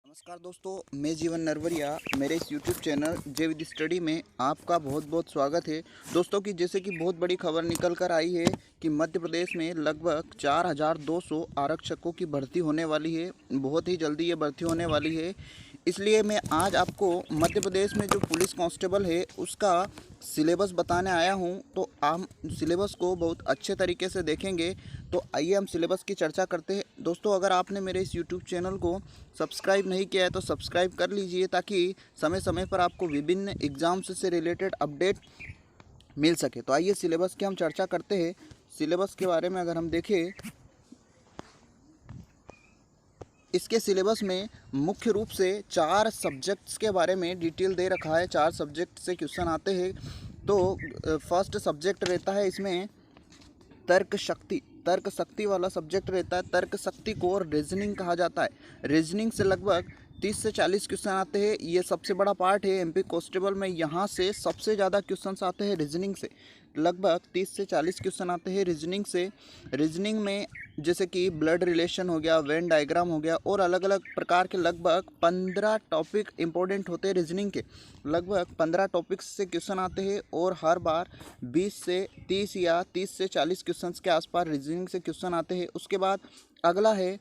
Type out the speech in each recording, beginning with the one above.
नमस्कार दोस्तों, मैं जीवन नरवरिया। मेरे इस YouTube चैनल जय विधि स्टडी में आपका बहुत बहुत स्वागत है। दोस्तों की जैसे कि बहुत बड़ी खबर निकल कर आई है कि मध्य प्रदेश में लगभग 4200 आरक्षकों की भर्ती होने वाली है। बहुत ही जल्दी ये भर्ती होने वाली है। इसलिए मैं आज आपको मध्य प्रदेश में जो पुलिस कांस्टेबल है उसका सिलेबस बताने आया हूं। तो हम सिलेबस को बहुत अच्छे तरीके से देखेंगे। तो आइए हम सिलेबस की चर्चा करते हैं। दोस्तों, अगर आपने मेरे इस YouTube चैनल को सब्सक्राइब नहीं किया है तो सब्सक्राइब कर लीजिए, ताकि समय समय पर आपको विभिन्न एग्ज़ाम्स से रिलेटेड अपडेट मिल सके। तो आइए सिलेबस की हम चर्चा करते हैं। सिलेबस के बारे में अगर हम देखें, इसके सिलेबस में मुख्य रूप से 4 सब्जेक्ट्स के बारे में डिटेल दे रखा है। 4 सब्जेक्ट से क्वेश्चन आते हैं। तो फर्स्ट सब्जेक्ट रहता है इसमें तर्क शक्ति वाला सब्जेक्ट रहता है। तर्क शक्ति को और रीजनिंग कहा जाता है। रीजनिंग से लगभग 30 से 40 क्वेश्चन आते हैं। ये सबसे बड़ा पार्ट है एमपी कांस्टेबल में। यहाँ से सबसे ज़्यादा क्वेश्चंस आते हैं रीजनिंग से। लगभग 30 से 40 क्वेश्चन आते हैं रीजनिंग से। रीजनिंग में जैसे कि ब्लड रिलेशन हो गया, वेन डायग्राम हो गया, और अलग अलग प्रकार के लगभग 15 टॉपिक इंपॉर्टेंट होते हैं रीजनिंग के। लगभग 15 टॉपिक्स से क्वेश्चन आते हैं और हर बार 20 से 30 या 30 से 40 क्वेश्चंस के आसपास रीजनिंग से क्वेश्चन आते हैं। उसके बाद अगला है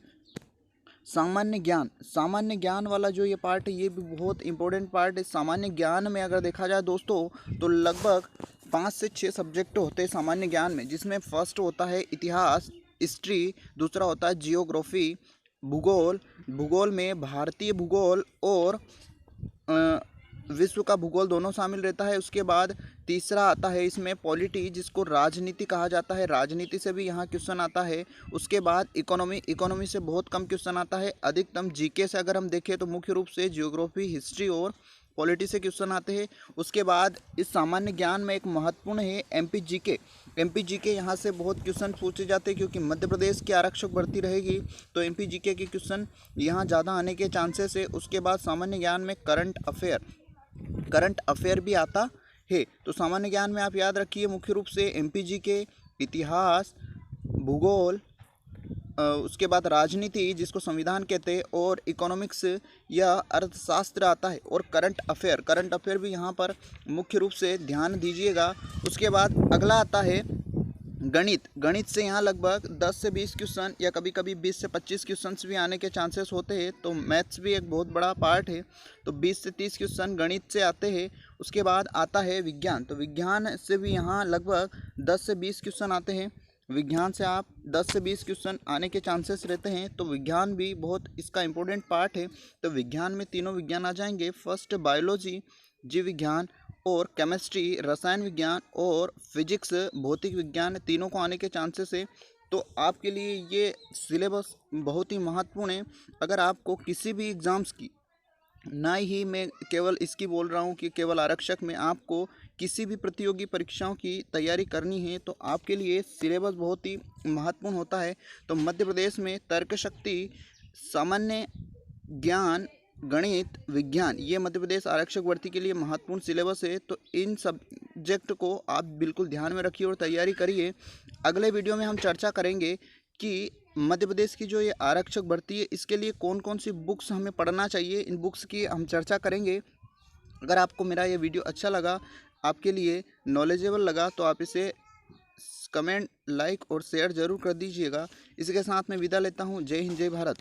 सामान्य ज्ञान। सामान्य ज्ञान वाला जो ये पार्ट है ये भी बहुत इंपॉर्टेंट पार्ट है। सामान्य ज्ञान में अगर देखा जाए दोस्तों, तो लगभग 5 से 6 सब्जेक्ट होते हैं सामान्य ज्ञान में, जिसमें फर्स्ट होता है इतिहास, हिस्ट्री, दूसरा होता है जियोग्राफी, भूगोल। भूगोल में भारतीय भूगोल और विश्व का भूगोल दोनों शामिल रहता है। उसके बाद तीसरा आता है इसमें पॉलिटी, जिसको राजनीति कहा जाता है। राजनीति से भी यहाँ क्वेश्चन आता है। उसके बाद इकोनॉमी से बहुत कम क्वेश्चन आता है। अधिकतम जीके से अगर हम देखें तो मुख्य रूप से जियोग्राफी, हिस्ट्री और पॉलिटी से क्वेश्चन आते हैं। उसके बाद इस सामान्य ज्ञान में एक महत्वपूर्ण है एमपी जीके। यहाँ से बहुत क्वेश्चन पूछे जाते हैं, क्योंकि मध्य प्रदेश की आरक्षक भर्ती रहेगी तो एमपी जीके के क्वेश्चन यहाँ ज़्यादा आने के चांसेस है। उसके बाद सामान्य ज्ञान में करंट अफेयर भी आता है। तो सामान्य ज्ञान में आप याद रखिए मुख्य रूप से एमपी जीके, इतिहास, भूगोल, उसके बाद राजनीति जिसको संविधान कहते हैं, और इकोनॉमिक्स या अर्थशास्त्र आता है, और करंट अफेयर भी यहाँ पर मुख्य रूप से ध्यान दीजिएगा। उसके बाद अगला आता है गणित से यहाँ लगभग 10 से 20 क्वेश्चन या कभी कभी 20 से 25 क्वेश्चंस भी आने के चांसेस होते हैं। तो मैथ्स भी एक बहुत बड़ा पार्ट है। तो 20 से 30 क्वेश्चन गणित से आते हैं। उसके बाद आता है विज्ञान। तो विज्ञान से भी यहाँ लगभग 10 से 20 क्वेश्चन आते हैं। विज्ञान से आप 10 से 20 क्वेश्चन आने के चांसेस रहते हैं। तो विज्ञान भी बहुत इसका इम्पोर्टेंट पार्ट है। तो विज्ञान में तीनों विज्ञान आ जाएंगे। फर्स्ट बायोलॉजी, जीव विज्ञान और केमिस्ट्री, रसायन विज्ञान और फिजिक्स, भौतिक विज्ञान, तीनों को आने के चांसेस है। तो आपके लिए ये सिलेबस बहुत ही महत्वपूर्ण है। अगर आपको किसी भी एग्ज़ाम्स की, ना ही मैं केवल इसकी बोल रहा हूँ कि केवल आरक्षक में, आपको किसी भी प्रतियोगी परीक्षाओं की तैयारी करनी है तो आपके लिए सिलेबस बहुत ही महत्वपूर्ण होता है। तो मध्य प्रदेश में तर्क शक्ति, सामान्य ज्ञान, गणित, विज्ञान, ये मध्य प्रदेश आरक्षक भर्ती के लिए महत्वपूर्ण सिलेबस है। तो इन सब्जेक्ट को आप बिल्कुल ध्यान में रखिए और तैयारी करिए। अगले वीडियो में हम चर्चा करेंगे कि मध्य प्रदेश की जो ये आरक्षक भर्ती है इसके लिए कौन कौन सी बुक्स हमें पढ़ना चाहिए। इन बुक्स की हम चर्चा करेंगे। अगर आपको मेरा ये वीडियो अच्छा लगा, आपके लिए नॉलेजेबल लगा, तो आप इसे कमेंट, लाइक और शेयर ज़रूर कर दीजिएगा। इसके साथ मैं विदा लेता हूँ। जय हिंद, जय भारत।